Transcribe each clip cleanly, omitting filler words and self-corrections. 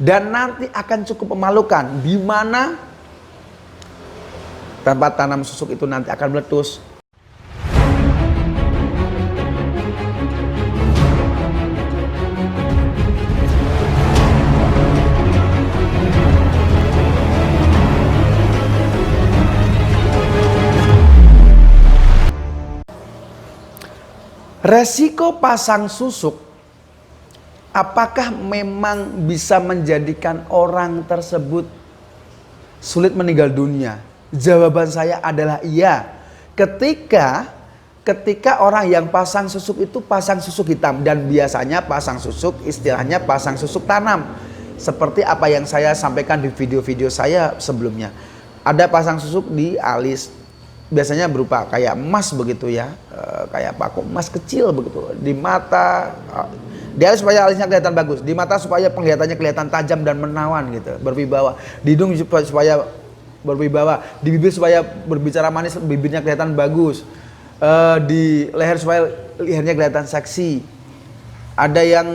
dan nanti akan cukup memalukan, di mana tempat tanam susuk itu nanti akan meletus. Resiko pasang susuk, apakah memang bisa menjadikan orang tersebut sulit meninggal dunia? Jawaban saya adalah iya. Ketika orang yang pasang susuk itu pasang susuk hitam, dan biasanya pasang susuk istilahnya pasang susuk tanam. Seperti apa yang saya sampaikan di video-video saya sebelumnya. Ada pasang susuk di alis, biasanya berupa kayak emas begitu ya, kayak paku emas kecil begitu. Di mata, di alis supaya alisnya kelihatan bagus, di mata supaya penglihatannya kelihatan tajam dan menawan gitu, berwibawa. Di hidung supaya berwibawa, di bibir supaya berbicara manis, bibirnya kelihatan bagus. Di leher supaya lehernya kelihatan seksi. Ada yang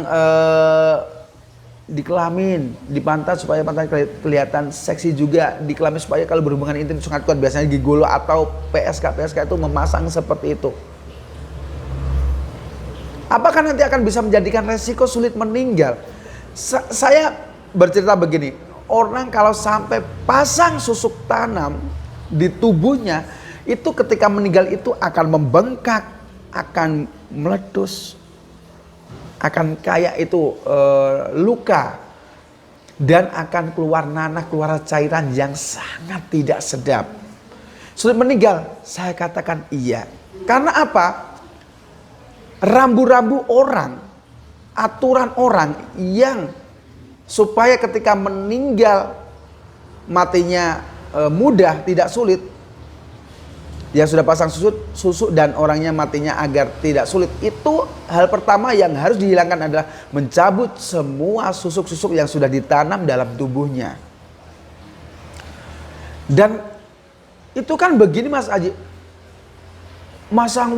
di kelamin, di pantat supaya pantatnya kelihatan seksi juga, di kelamin supaya kalau berhubungan intim sangat kuat. Biasanya gigolo atau PSK itu memasang seperti itu. Apakah nanti akan bisa menjadikan resiko sulit meninggal? Saya bercerita begini, orang kalau sampai pasang susuk tanam di tubuhnya, itu ketika meninggal itu akan membengkak, akan meletus, akan kayak itu luka, dan akan keluar nanah, keluar cairan yang sangat tidak sedap. Sulit meninggal, saya katakan iya. Karena apa? Rambu-rambu orang, aturan orang yang supaya ketika meninggal matinya mudah, tidak sulit. Yang sudah pasang susuk dan orangnya matinya agar tidak sulit, itu hal pertama yang harus dihilangkan adalah mencabut semua susuk-susuk yang sudah ditanam dalam tubuhnya. Dan itu kan begini Mas Aji, memasang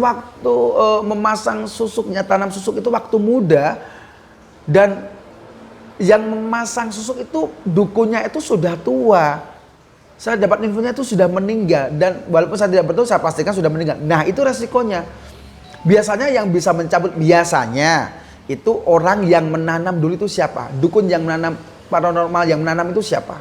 susuknya, tanam susuk itu waktu muda, dan yang memasang susuk itu dukunnya itu sudah tua. Saya dapat infonya itu sudah meninggal, dan walaupun saya tidak bertahu, saya pastikan sudah meninggal. Nah, itu resikonya. Biasanya yang bisa mencabut, biasanya itu orang yang menanam dulu itu siapa? Dukun yang menanam, paranormal yang menanam itu siapa?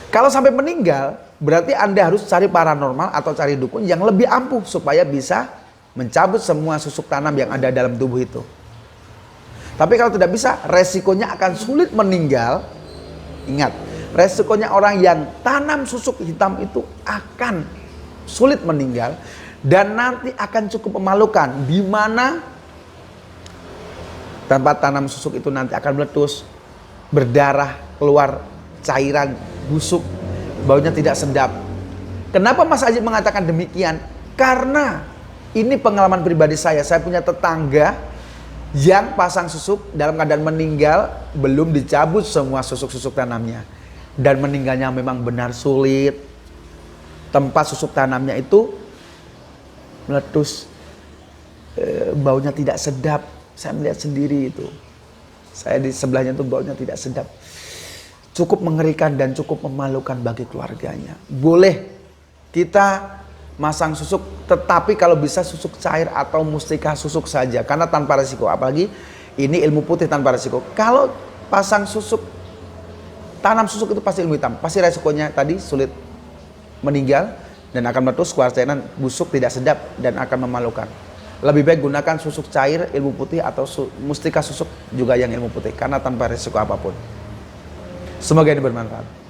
Kalau sampai meninggal, berarti Anda harus cari paranormal atau cari dukun yang lebih ampuh supaya bisa mencabut semua susuk tanam yang ada dalam tubuh itu. Tapi kalau tidak bisa, resikonya akan sulit meninggal. Ingat, resikonya orang yang tanam susuk hitam itu akan sulit meninggal, dan nanti akan cukup memalukan, di mana tempat tanam susuk itu nanti akan meletus, berdarah, keluar cairan busuk, baunya tidak sedap. Kenapa Mas Aji mengatakan demikian? Karena ini pengalaman pribadi saya. Saya punya tetangga yang pasang susuk dalam keadaan meninggal, belum dicabut semua susuk-susuk tanamnya. Dan meninggalnya memang benar sulit. Tempat susuk tanamnya itu meletus, baunya tidak sedap. Saya melihat sendiri itu. Saya di sebelahnya itu baunya tidak sedap. Cukup mengerikan dan cukup memalukan bagi keluarganya. Boleh kita masang susuk, tetapi kalau bisa susuk cair atau mustika susuk saja, karena tanpa resiko. Apalagi ini ilmu putih tanpa resiko. Kalau pasang susuk, tanam susuk itu pasti ilmu hitam, pasti resikonya tadi sulit meninggal dan akan meletus, keluar cairan busuk tidak sedap dan akan memalukan. Lebih baik gunakan susuk cair ilmu putih atau mustika susuk juga yang ilmu putih, karena tanpa resiko apapun. Semoga ini bermanfaat.